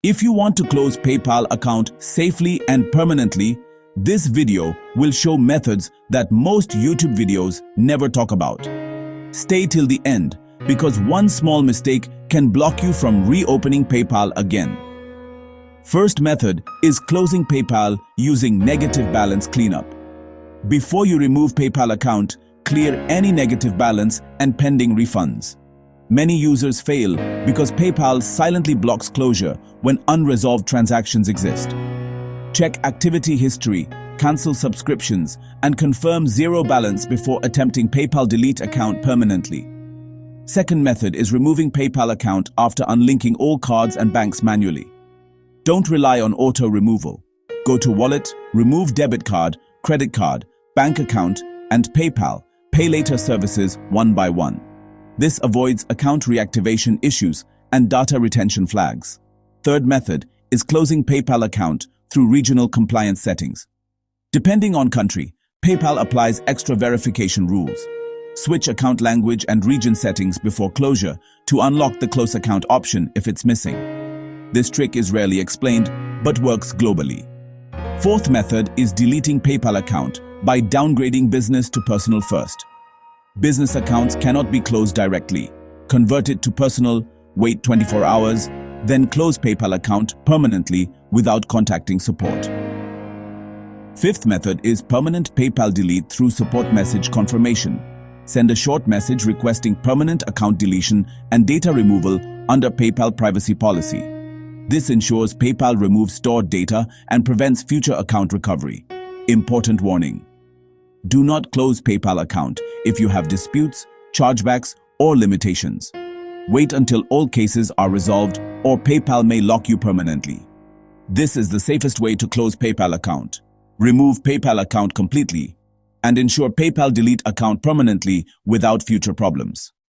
If you want to close PayPal account safely and permanently, this video will show methods that most YouTube videos never talk about. Stay till the end because one small mistake can block you from reopening PayPal again. First method is closing PayPal using negative balance cleanup. Before you remove PayPal account, clear any negative balance and pending refunds. Many users fail because PayPal silently blocks closure when unresolved transactions exist. Check activity history, cancel subscriptions, and confirm zero balance before attempting PayPal delete account permanently. Second method is removing PayPal account after unlinking all cards and banks manually. Don't rely on auto removal. Go to Wallet, remove debit card, credit card, bank account, and PayPal Pay Later services one by one. This avoids account reactivation issues and data retention flags. Third method is closing PayPal account through regional compliance settings. Depending on country, PayPal applies extra verification rules. Switch account language and region settings before closure to unlock the close account option if it's missing. This trick is rarely explained, but works globally. Fourth method is deleting PayPal account by downgrading business to personal first. Business accounts cannot be closed directly. Convert it to personal, wait 24 hours, then close PayPal account permanently without contacting support. Fifth method is permanent PayPal delete through support message confirmation. Send a short message requesting permanent account deletion and data removal under PayPal privacy policy. This ensures PayPal removes stored data and prevents future account recovery. Important warning: do not close PayPal account if you have disputes, chargebacks, or limitations. Wait until all cases are resolved or PayPal may lock you permanently. This is the safest way to close PayPal account. Remove PayPal account completely and ensure PayPal delete account permanently without future problems.